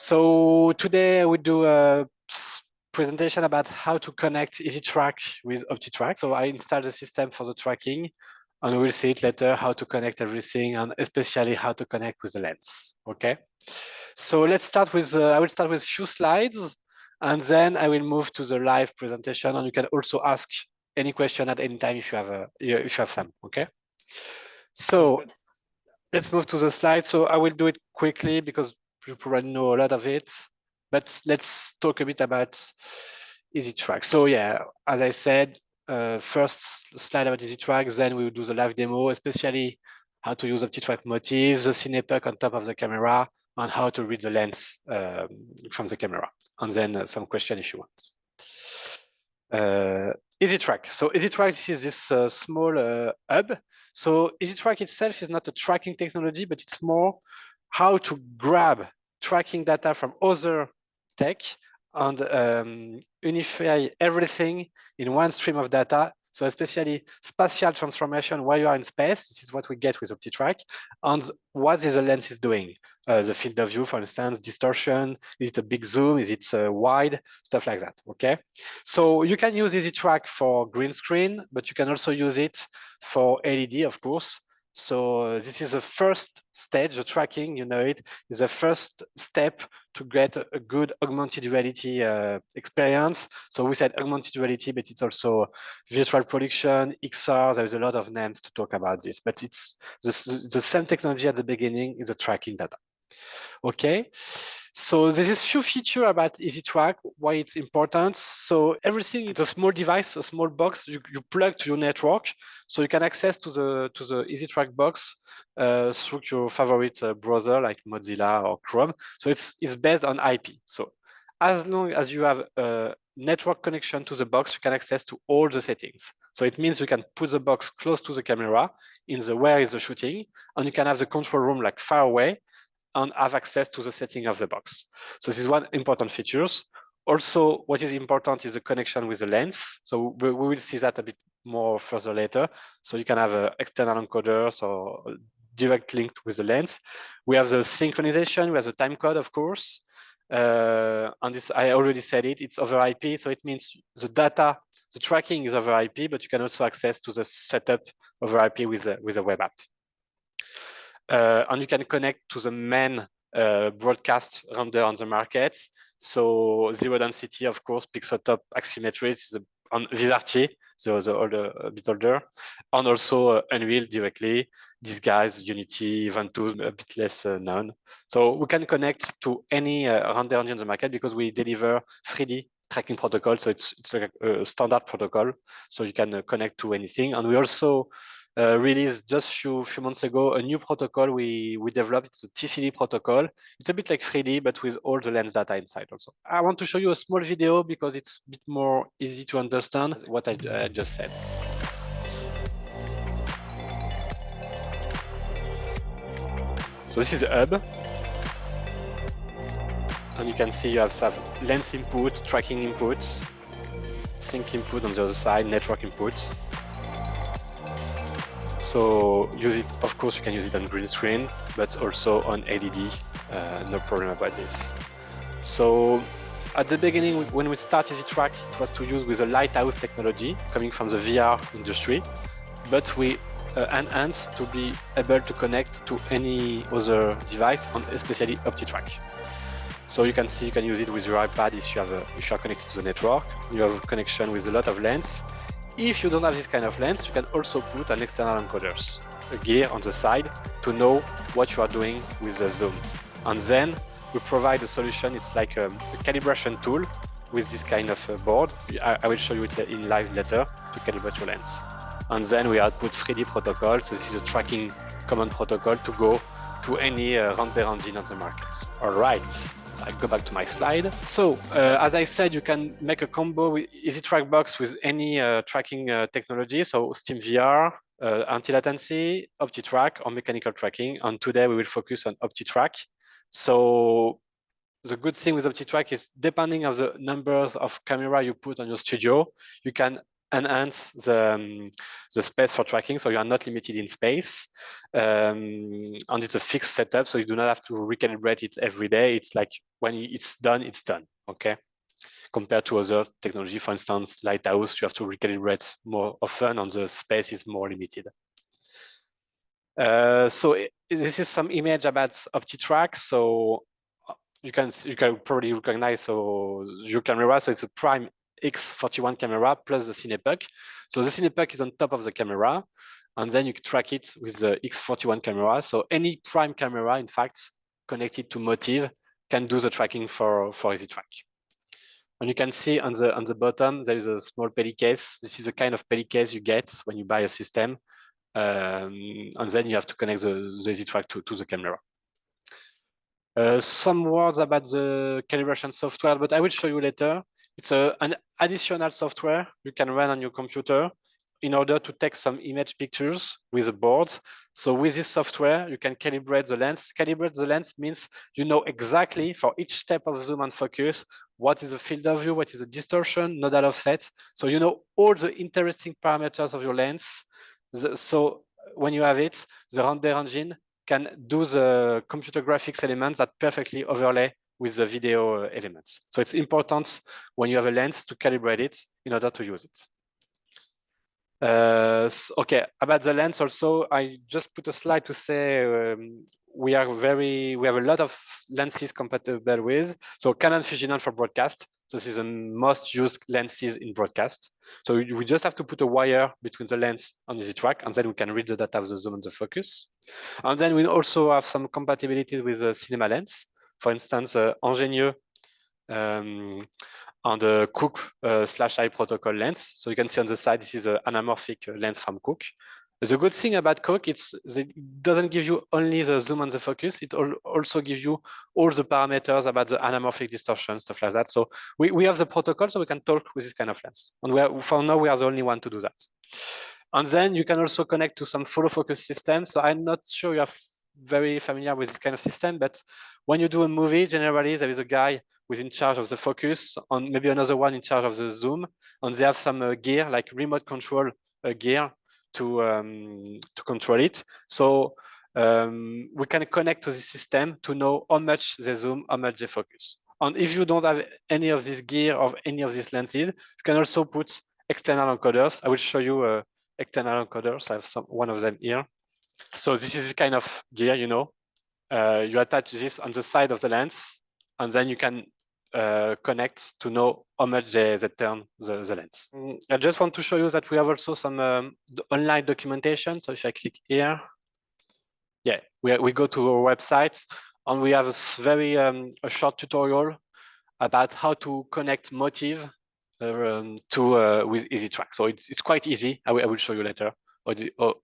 So today we do a presentation about how to connect EZtrack with Optitrack. So I installed the system for the tracking, and we'll see it later how to connect everything, and especially how to connect with the lens. Okay. So let's start with. I will start with few slides, and then I will move to the live presentation. And you can also ask any question at any time if you have some. Okay. So let's move to the slide. So I will do it quickly because you probably know a lot of it, but let's talk a bit about EZtrack. So yeah, as I said, first slide about EZtrack, then we will do the live demo, especially how to use Optitrack motifs, the cinepuck on top of the camera, and how to read the lens from the camera, and then some question if you want. EZtrack. So EZtrack is this small hub. So EZtrack itself is not a tracking technology, but it's more how to grab tracking data from other tech and unify everything in one stream of data. So especially spatial transformation while you are in space, this is what we get with Optitrack, and what is the lens is doing. The field of view, for instance, distortion, is it a big zoom, is it wide, stuff like that, okay? So you can use EZtrack for green screen, but you can also use it for LED, of course. So this is the first stage, the tracking, you know it, is the first step to get a good augmented reality experience. So we said augmented reality, but it's also virtual production, XR, there's a lot of names to talk about this, but it's the same technology at the beginning is the tracking data. Okay, so this is few feature about EZtrack, why it's important. So everything is a small device, a small box you plug to your network, so you can access to the EZtrack box through your favorite browser like Mozilla or Chrome. So it's based on IP. So as long as you have a network connection to the box, you can access to all the settings. So it means you can put the box close to the camera in the where is the shooting, and you can have the control room like far away and have access to the setting of the box. So this is one important features. Also, what is important is the connection with the lens. So we will see that a bit more further later. So you can have external encoders or direct linked with the lens. We have the synchronization, we have the time code, of course. And this, I already said it, it's over IP. So it means the data, the tracking is over IP, but you can also access to the setup over IP with a web app. And you can connect to the main broadcast render on the market. So zero density, of course, pixel-top axisymmetry is on VizRT, so the older, a bit older, and also Unreal directly. These guys, Unity, Ventoux, a bit less known. So we can connect to any render engine on the market because we deliver 3D tracking protocol. So it's like a standard protocol. So you can connect to anything. And we also released just few months ago a new protocol we developed. It's a TCD protocol. It's a bit like 3D, but with all the lens data inside also. I want to show you a small video because it's a bit more easy to understand what I just said. So this is the hub. And you can see you have some lens input, tracking inputs, sync input on the other side, network inputs. So use it, of course, you can use it on green screen, but also on LED, no problem about this. So at the beginning, when we started EZtrack, it was to use with a lighthouse technology coming from the VR industry, but we enhanced to be able to connect to any other device, and especially Optitrack. So you can see you can use it with your iPad if you are connected to the network. You have a connection with a lot of lens. If you don't have this kind of lens, you can also put an external encoders, a gear on the side to know what you are doing with the zoom. And then we provide a solution. It's like a calibration tool with this kind of board. I will show you it in live later to calibrate your lens. And then we output 3D protocol. So this is a tracking command protocol to go to any render engine on the market. All right. I go back to my slide. So as I said, you can make a combo with EZtrack box with any tracking technology. So SteamVR, anti-latency, Optitrack, or mechanical tracking. And today we will focus on Optitrack. So the good thing with Optitrack is depending on the numbers of camera you put on your studio, you can enhance the space for tracking, so you are not limited in space. And it's a fixed setup, so you do not have to recalibrate it every day. It's like when it's done, okay? Compared to other technology, for instance, Lighthouse, you have to recalibrate more often, and the space is more limited. So this is some image about Optitrack. So you can probably recognize your camera. So it's a prime X41 camera plus the Cinepuck. So the Cinepuck is on top of the camera, and then you track it with the X41 camera. So any prime camera, in fact, connected to Motiv can do the tracking for EZtrack. And you can see on the bottom there is a small pelly case. This is the kind of pelly case you get when you buy a system. And then you have to connect the EZtrack to the camera. Some words about the calibration software, but I will show you later. It's an additional software you can run on your computer in order to take some image pictures with the boards. So with this software, you can calibrate the lens. Calibrate the lens means you know exactly for each step of zoom and focus, what is the field of view, what is the distortion, nodal offset. So you know all the interesting parameters of your lens. So when you have it, the render engine can do the computer graphics elements that perfectly overlay with the video elements. So it's important when you have a lens to calibrate it in order to use it. Okay, about the lens also, I just put a slide to say we have a lot of lenses compatible with. So Canon Fujinon for broadcast. So this is the most used lenses in broadcast. So we just have to put a wire between the lens and the EZtrack, and then we can read the data of the zoom and the focus. And then we also have some compatibility with the cinema lens. For instance, Ingenieux and the Cooke /i protocol lens. So you can see on the side, this is an anamorphic lens from Cooke. The good thing about Cooke, it doesn't give you only the zoom and the focus, it also gives you all the parameters about the anamorphic distortion, stuff like that. So we have the protocol, so we can talk with this kind of lens. And for now, we are the only one to do that. And then you can also connect to some follow focus system. So I'm not sure you are very familiar with this kind of system, but when you do a movie, generally there is a guy who's in charge of the focus, and maybe another one in charge of the zoom, and they have some gear like remote control gear to control it. So we can connect to the system to know how much they zoom, how much they focus. And if you don't have any of this gear or any of these lenses, you can also put external encoders. I will show you external encoders. I have one of them here. So this is the kind of gear, you know. You attach this on the side of the lens, and then you can connect to know how much they turn the lens. I just want to show you that we have also some online documentation. So if I click here, yeah, we go to our website, and we have a very a short tutorial about how to connect Motiv with EZtrack. So it's quite easy. I will show you later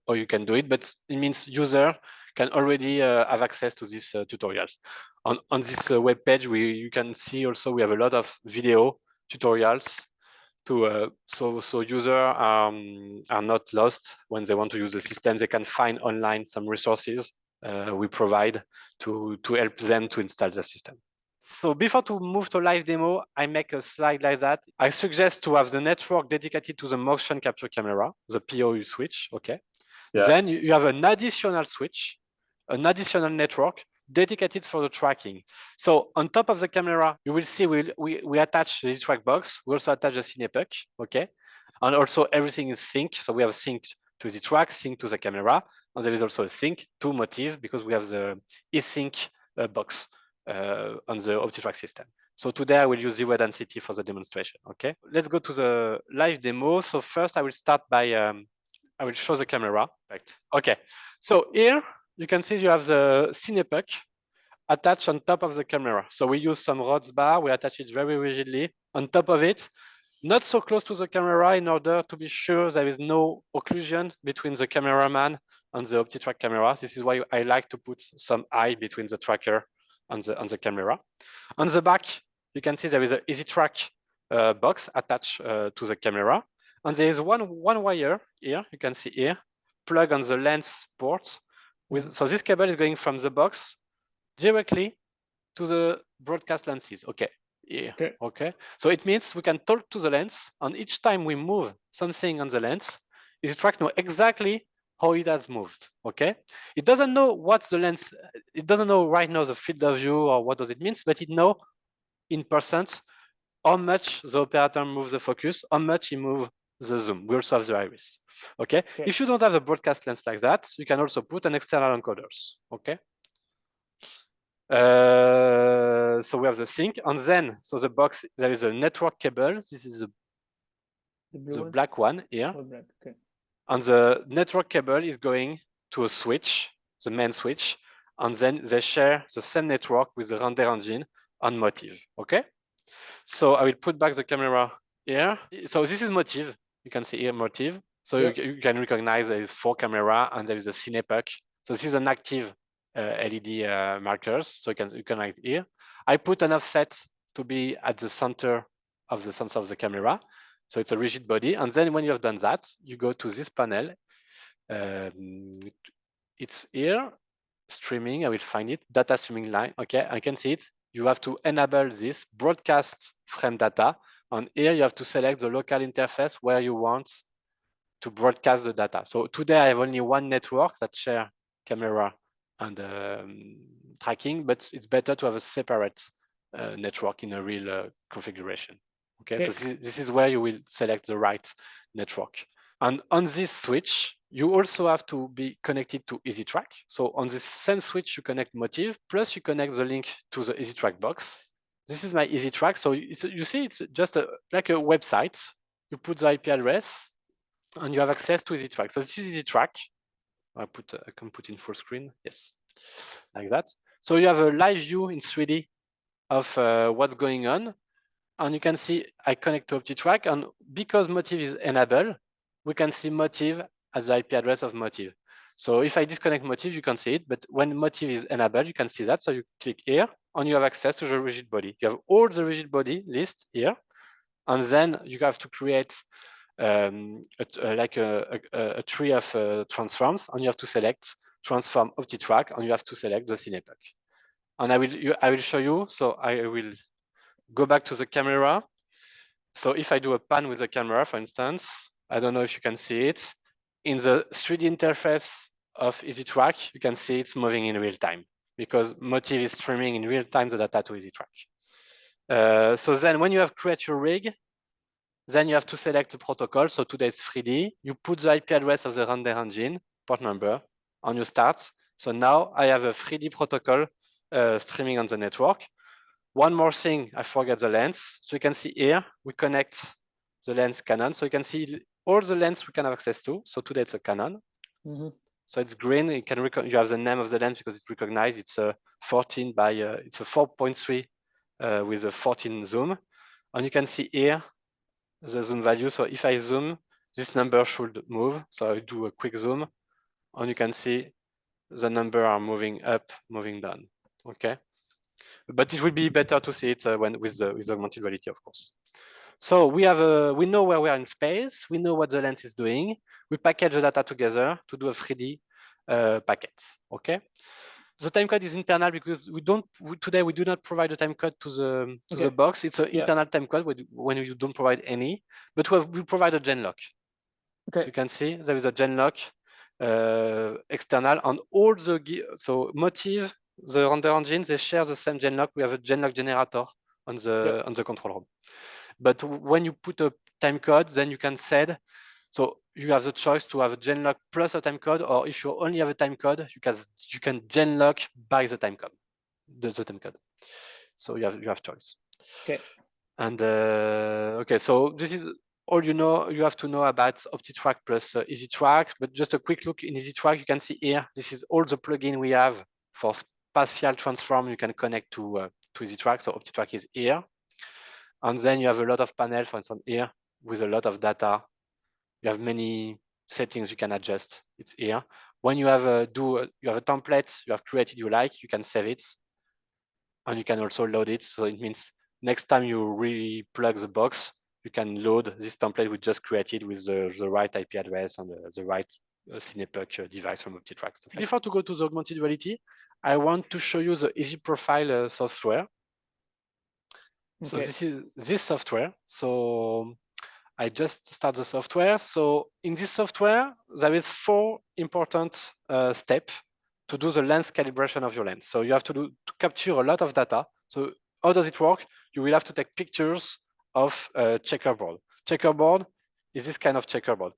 or you can do it, but it means user can already have access to these tutorials. On this web page, you can see also we have a lot of video tutorials to so users are not lost when they want to use the system. They can find online some resources we provide to help them to install the system. So before to move to live demo, I make a slide like that. I suggest to have the network dedicated to the motion capture camera, the POU switch, okay? Yeah. Then you have an additional switch, an additional network dedicated for the tracking. So on top of the camera, you will see we attach the EZtrack box. We also attach the Cinepuck, okay? And also everything is synced. So we have synced to the EZtrack, synced to the camera. And there is also a sync to Motiv because we have the eSync box on the Optitrack system. So today I will use zero density for the demonstration, okay? Let's go to the live demo. So first I will start by, I will show the camera. Right. Okay, so here you can see you have the Cinepuck attached on top of the camera. So we use some rods bar, we attach it very rigidly on top of it, not so close to the camera in order to be sure there is no occlusion between the cameraman and the Optitrack camera. This is why I like to put some eye between the tracker and the camera. On the back, you can see there is an EZtrack box attached to the camera. And there is one wire here, you can see here, plug on the lens port. So this cable is going from the box directly to the broadcast lenses. Okay, here. Okay. So it means we can talk to the lens, and each time we move something on the lens, EZtrack know exactly how it has moved. Okay. It doesn't know what's the lens. It doesn't know right now the field of view or what does it mean, but it know in percent how much the operator moves the focus, how much he moves the zoom. We also have the iris. Okay. If you don't have a broadcast lens like that, you can also put an external encoders. Okay. So we have the sync, and then so the box, there is a network cable. This is the black one here. Black. Okay. And the network cable is going to a switch, the main switch, and then they share the same network with the render engine and Motive. Okay. So I will put back the camera here. So this is Motive. You can see here Motive. So you can recognize there is 4 cameras and there is a CinePuck. So this is an active LED markers. So you can like here. I put an offset to be at the center of the sensor of the camera. So it's a rigid body. And then when you have done that, you go to this panel. It's here, streaming. I will find it. Data streaming line. Okay, I can see it. You have to enable this broadcast frame data. And here you have to select the local interface where you want to broadcast the data. So today I have only one network that share camera and tracking, but it's better to have a separate network in a real configuration. Okay, so this is where you will select the right network. And on this switch, you also have to be connected to EZtrack. So on this same switch, you connect Motive, plus you connect the link to the EZtrack box. This is my EZtrack. So you see, it's just like a website. You put the IP address, and you have access to EZtrack. So this is EZtrack. I can put in full screen. Yes, like that. So you have a live view in 3D of what's going on. And you can see I connect to Optitrack, and because Motive is enabled, we can see Motive as the IP address of Motive. So if I disconnect Motive, you can see it, but when Motive is enabled, you can see that. So you click here, and you have access to the rigid body. You have all the rigid body list here, and then you have to create like a tree of transforms, and you have to select transform Optitrack, and you have to select the CinePuck. And I will show you. So I will go back to the camera. So if I do a pan with the camera, for instance, I don't know if you can see it. In the 3D interface of EZtrack, you can see it's moving in real time because Motive is streaming in real time the data to EZtrack. So then when you have created your rig, then you have to select the protocol. So today it's 3D. You put the IP address of the render engine, port number, and you start. So now I have a 3D protocol streaming on the network. One more thing, I forget the lens. So you can see here, we connect the lens Canon. So you can see all the lens we can have access to. So today it's a Canon. So it's green. You have the name of the lens because it's recognized. It's a 14 by, it's a 4.3 with a 14 zoom. And you can see here the zoom value. So if I zoom, this number should move. So I do a quick zoom, and you can see the number are moving up, moving down. Okay. But it will be better to see it when with augmented reality, of course. So we know where we are in space. We know what the lens is doing. We package the data together to do a 3D packet. Okay. The timecode is internal because today we do not provide a timecode to the box. It's an internal timecode when you don't provide any, but we provide a genlock. So you can see there is a genlock external on all the so Motive, the render engine, they share the same genlock. We have a genlock generator on the control room. But when you put a timecode, then you can set. So you have the choice to have a genlock plus a timecode, or if you only have a timecode, you can genlock by the timecode, the timecode. So you have choice. Okay. And okay, so this is all you have to know about Optitrack plus EZtrack. But just a quick look in EZtrack, you can see here, this is all the plugin we have for spatial transform you can connect to EZtrack. So Optitrack is here. And then you have a lot of panels, for instance, here with a lot of data. You have many settings you can adjust. It's here. When you have you have a template you have created you like, you can save it. And you can also load it. So it means next time you re-plug the box, you can load this template we just created with the right IP address and the right CinePuck device from Optitrack. Before to go to the augmented reality, I want to show you the EZ Profile software. So this is this software. So I just start the software. So in this software, there is 4 important steps to do the lens calibration of your lens. So you have to capture a lot of data. So how does it work? You will have to take pictures of checkerboard. Checkerboard is this kind of checkerboard.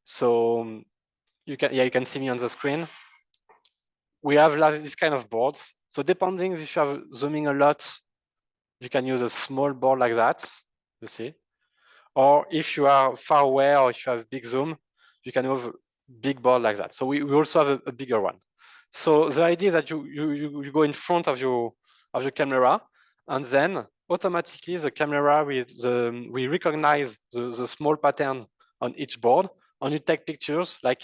So you can see me on the screen. We have this kind of boards. So depending if you are zooming a lot, you can use a small board like that. You see. Or if you are far away or if you have big zoom, you can have a big board like that. So we also have a bigger one. So the idea is that you go in front of your camera, and then automatically the camera we recognize the small pattern on each board, and you take pictures like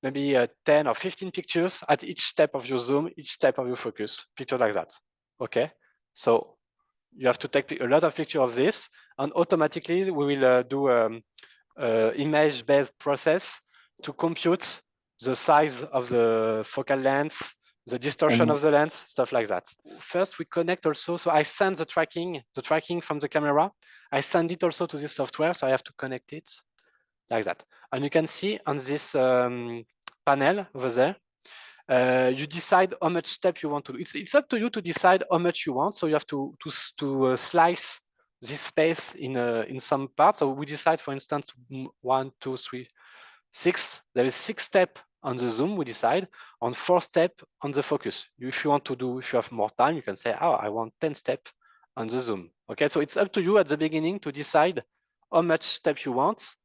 maybe 10 or 15 pictures at each step of your zoom, each step of your focus, picture like that. Okay, so you have to take a lot of pictures of this, and automatically we will do image-based process to compute the size of the focal length, the distortion of the lens, stuff like that. First, we connect also. So I send the tracking from the camera. I send it also to this software. So I have to connect it like that. And you can see on this panel over there, you decide how much step you want to do. It's up to you to decide how much you want. So you have to slice this space in some parts. So we decide, for instance, 1, 2, 3, 6. There is 6 steps on the zoom. We decide on 4 steps on the focus. If you have more time, you can say, oh, I want 10 steps on the zoom. Okay, so it's up to you at the beginning to decide how much step you want.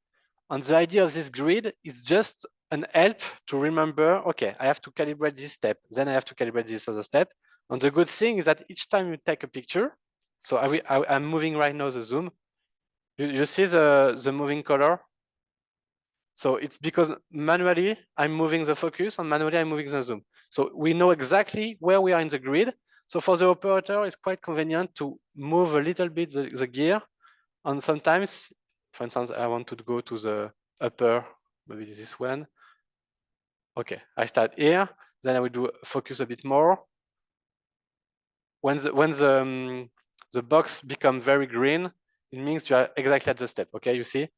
And the idea of this grid is just an help to remember, okay, I have to calibrate this step, then I have to calibrate this other step. And the good thing is that each time you take a picture, so I'm moving right now the zoom, you see the moving color? So it's because manually I'm moving the focus and manually I'm moving the zoom. So we know exactly where we are in the grid. So for the operator, it's quite convenient to move a little bit the gear. And sometimes, for instance, I want to go to the upper, maybe this one. Okay, I start here, then I will do focus a bit more. When the box become very green, it means you are exactly at the step. Okay, you see,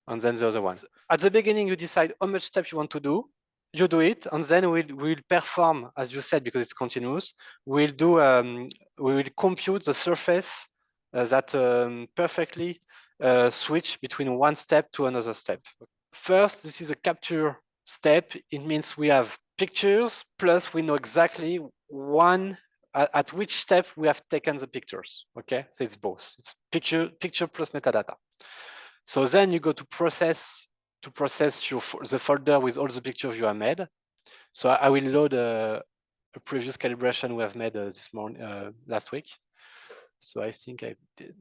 and then the other ones. At the beginning, you decide how much step you want to do. You do it, and then we'll perform, as you said, because it's continuous. We will compute the surface that perfectly switch between one step to another step. First, this is a capture step. It means we have pictures, plus we know exactly at which step we have taken the pictures. Okay, so it's both. It's picture plus metadata. So then you go to process the folder with all the pictures you have made. So I will load a previous calibration we have made this morning, last week. So I think I did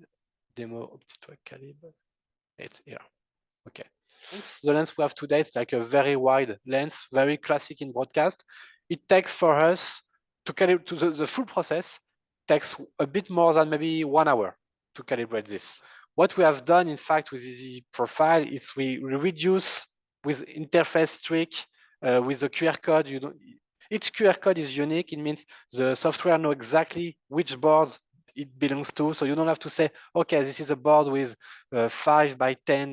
demo Optitrack caliber. It's here. Okay. The lens we have today is like a very wide lens, very classic in broadcast. It takes for us to calibrate to the full process takes a bit more than maybe 1 hour to calibrate this. What we have done, in fact, with the profile is we reduce with interface trick with the QR code. Each QR code is unique. It means the software know exactly which board it belongs to. So you don't have to say, okay, this is a board with 5 by 10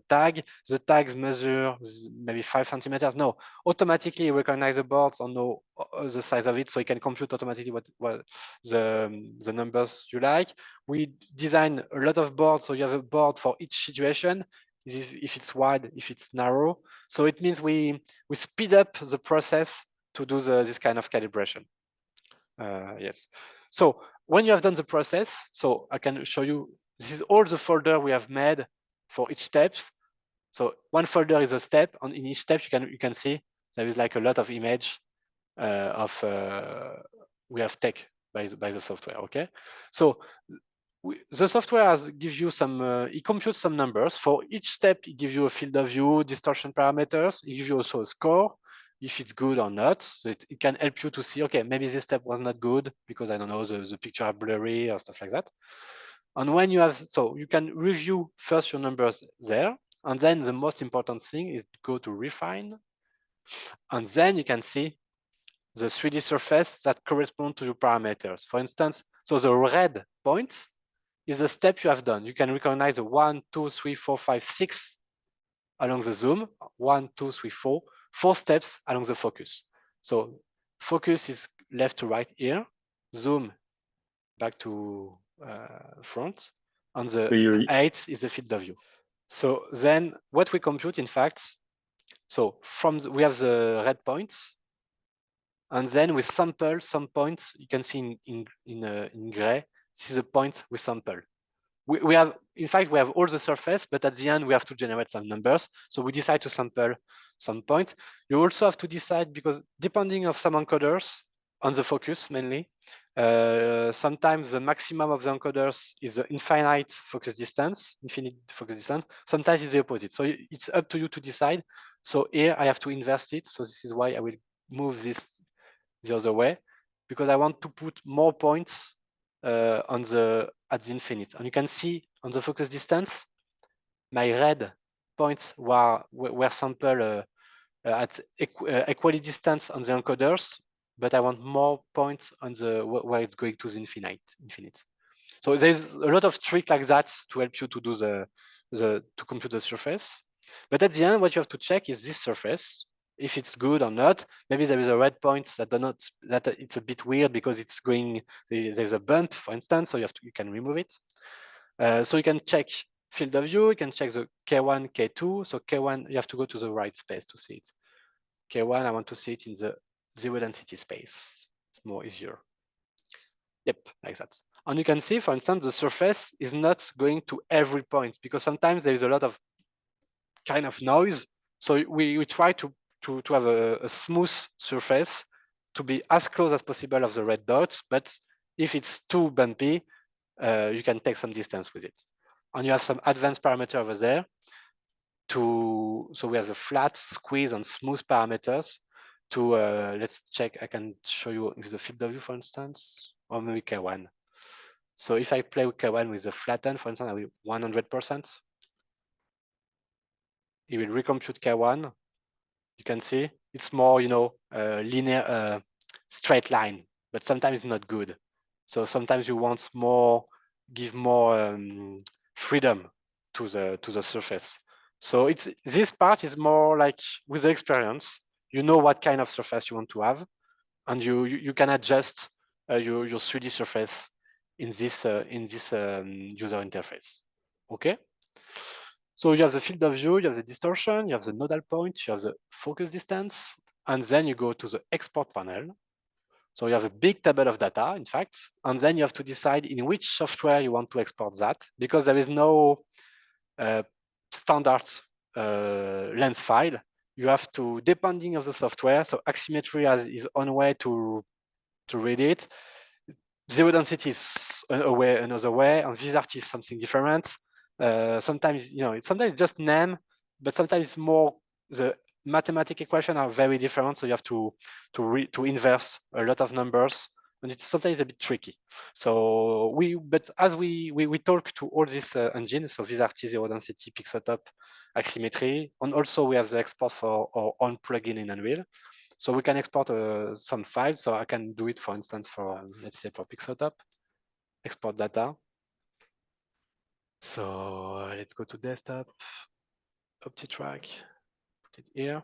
tag. The tags measure maybe 5 centimeters. No, automatically recognize the boards and know the size of it, so it can compute automatically what the numbers you like. We design a lot of boards, so you have a board for each situation. If it's wide, if it's narrow. So it means we speed up the process to do this kind of calibration. Yes. So when you have done the process, so I can show you, this is all the folder we have made for each steps. So one folder is a step, and in each step you can see there is like a lot of image we have take by the software. Okay, so the software gives you some, it computes some numbers for each step. It gives you a field of view, distortion parameters. It gives you also a score, if it's good or not. So it can help you to see, okay, maybe this step was not good because I don't know, the picture are blurry or stuff like that. And when you have, so you can review first your numbers there, and then the most important thing is go to refine, and then you can see the 3D surface that correspond to your parameters. For instance, So the red point is the step you have done. You can recognize the 1, 2, 3, 4, 5, 6 along the zoom. 1, 2, 3, 4, 4 steps along the focus. So focus is left to right here, zoom back to front, and the 8 is the field of view. So then what we compute, in fact, so we have the red points, and then we sample some points. You can see in gray, this is a point we sample. We have, in fact, we have all the surface, but at the end we have to generate some numbers. So we decide to sample some point. You also have to decide, because depending on some encoders on the focus mainly, sometimes the maximum of the encoders is the infinite focus distance. Sometimes it's the opposite. So it's up to you to decide. So here I have to invert it. So this is why I will move this the other way, because I want to put more points at the infinite. And you can see on the focus distance, my red points were sampled at equally distance on the encoders, but I want more points on the where it's going to the infinite. So there's a lot of tricks like that to help you to do to compute the surface. But at the end, what you have to check is this surface, if it's good or not. Maybe there is a red point that it's a bit weird because it's going, there's a bump, for instance, so you can remove it. So you can check field of view, you can check the K1, K2. So K1, you have to go to the right space to see it. K1, I want to see it in the zero density space. It's more easier. Yep, like that. And you can see, for instance, the surface is not going to every point, because sometimes there is a lot of kind of noise. So we try to have a smooth surface to be as close as possible of the red dots. But if it's too bumpy, you can take some distance with it. And you have some advanced parameter over there. So we have the flat, squeeze, and smooth parameters. To let's check. I can show you with the field of view, for instance, or maybe K1. So if I play with K1 with the flatten, for instance, I will 100%. It will recompute K1. You can see it's more, linear, straight line, but sometimes it's not good. So sometimes you want give more freedom to the surface. So this part is more like with the experience, you know what kind of surface you want to have, and you can adjust your 3D surface in this user interface. Okay. So you have the field of view, you have the distortion, you have the nodal point, you have the focus distance, and then you go to the export panel. So you have a big table of data, in fact, and then you have to decide in which software you want to export that, because there is no standard lens file. You have to, depending on the software, so Axisymmetry has its own way to read it. Zero density is another way, and VisArt is something different. Sometimes, sometimes it's just name, but sometimes it's more the mathematical equations are very different, so you have to inverse a lot of numbers, and it's sometimes a bit tricky. So but as we talk to all these engines, so VisArt, zero density, Pixeltop, Axisymmetry, and also we have the export for our own plugin in Unreal. So we can export some files. So I can do it, for instance, for let's say for Pixeltop, export data. So let's go to desktop, Optitrack, put it here.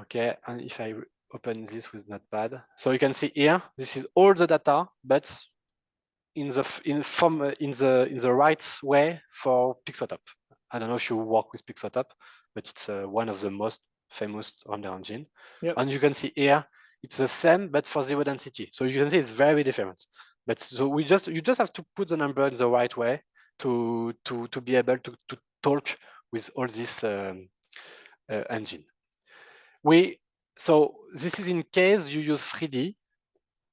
Okay, and if I open this with Notepad, so you can see here, this is all the data, but in the right way for Pixeltop. I don't know if you work with Pixeltop, but it's one of the most famous render engine. Yep. And you can see here, it's the same, but for zero density. So you can see it's very different. But so you just have to put the number in the right way to be able to talk with all this engine. So this is in case you use 3D.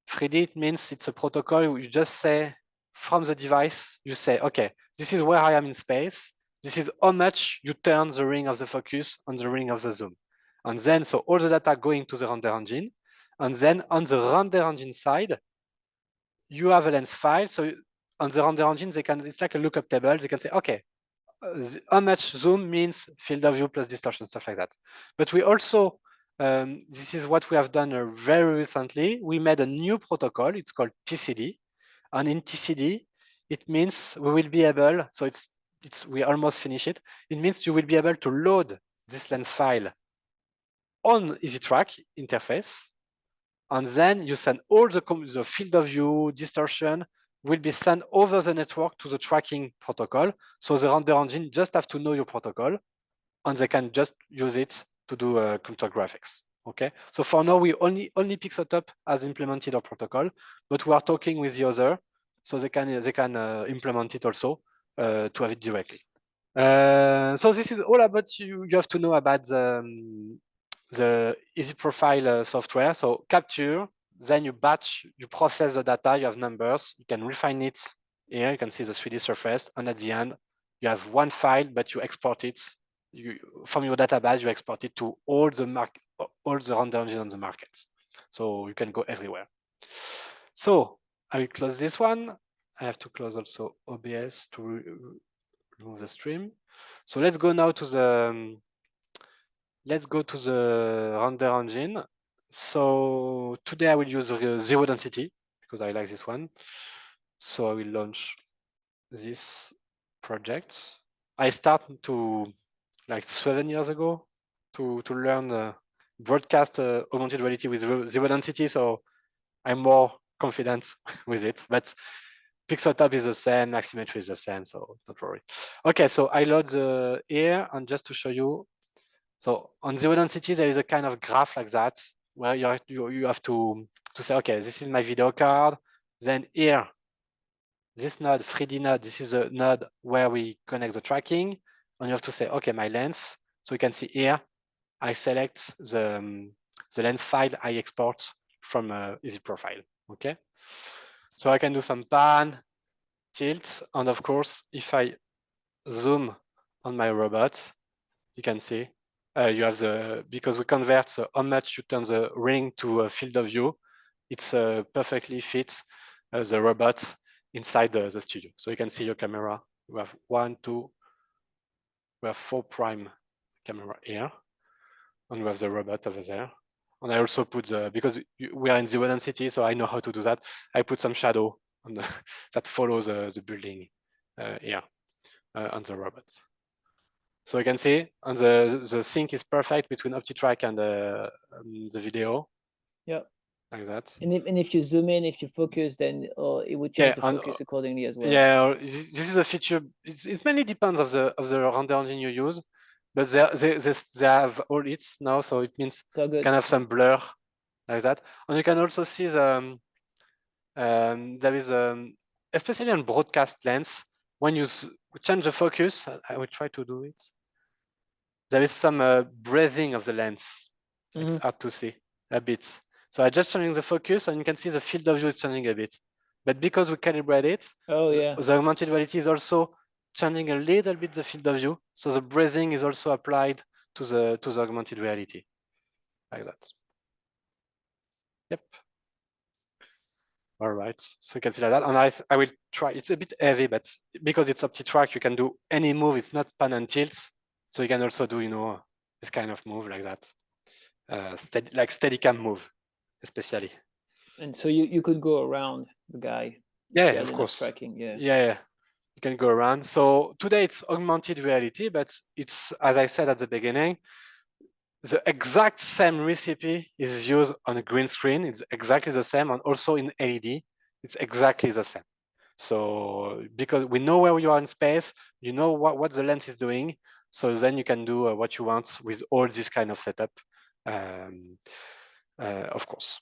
3D, it means it's a protocol. You just say from the device, you say, okay, this is where I am in space. This is how much you turn the ring of the focus on the ring of the zoom. And then, so all the data going to the render engine. And then on the render engine side, you have a lens file. So on the render engine, it's like a lookup table. They can say, okay, how much zoom means field of view plus distortion, stuff like that. But we also This is what we have done very recently. We made a new protocol. It's called TCD. And in TCD, it means we will be able, so we almost finish it. It means you will be able to load this lens file on EZtrack interface. And then you send all the field of view, distortion will be sent over the network to the tracking protocol. So the render engine just have to know your protocol and they can just use it to do computer graphics. Okay, so for now we only Pixeltop has implemented our protocol, but we are talking with the other, so they can implement it also to have it directly. So this is all about you have to know about the EZProfile software. So capture, then you batch, you process the data, you have numbers, you can refine it. Here you can see the 3D surface, and at the end you have one file, but you export it from your database. You export it to all the render engine on the market, so you can go everywhere. So I will close this one. I have to close also OBS to remove the stream. So let's go now to the render engine. So today I will use zero density because I like this one. So I will launch this project. I started to like 7 years ago to learn broadcast augmented reality with zero density. So I'm more confident with it, but Pixeltop is the same, Maximetry is the same, so don't worry. Okay, so I load the here, and just to show you, so on zero density, there is a kind of graph like that, where you have to say, okay, this is my video card. Then here, this node, 3D node, this is a node where we connect the tracking. And you have to say, okay, my lens. So you can see here, I select the lens file I export from EZProfile, okay? So I can do some pan, tilt, and of course, if I zoom on my robot, you can see you have because we convert how much you turn the ring to a field of view, it's perfectly fits the robot inside the studio. So you can see your camera. We have 1, 2, we have 4 prime camera here, and we have the robot over there. And I also put because we are in zero density, so I know how to do that. I put some shadow on that follows the building here on the robot. So you can see, and the sync is perfect between Optitrack and the video. Yeah. Like that. And if you zoom in, if you focus, then it would change the focus accordingly as well. Yeah, this is a feature. It mainly depends of the render engine you use, but they have all it now, so it means you can have some blur like that, and you can also see the there is especially on broadcast lens when you change the focus. I will try to do it. There is some breathing of the lens. It's hard to see a bit. So I just changing the focus, and you can see the field of view is changing a bit. But because we calibrate it, the augmented reality is also changing a little bit the field of view. So the breathing is also applied to the augmented reality, like that. Yep. All right. So you can see like that, and I will try. It's a bit heavy, but because it's Optitrack, you can do any move. It's not pan and tilt, so you can also do this kind of move like that, like Steadicam move, especially. And so you could go around the guy. Yeah, of course. Tracking. Yeah, you can go around. So today it's augmented reality, but it's, as I said at the beginning, the exact same recipe is used on a green screen. It's exactly the same, and also in LED, it's exactly the same. So because we know where you are in space, you know what the lens is doing, so then you can do what you want with all this kind of setup, of course.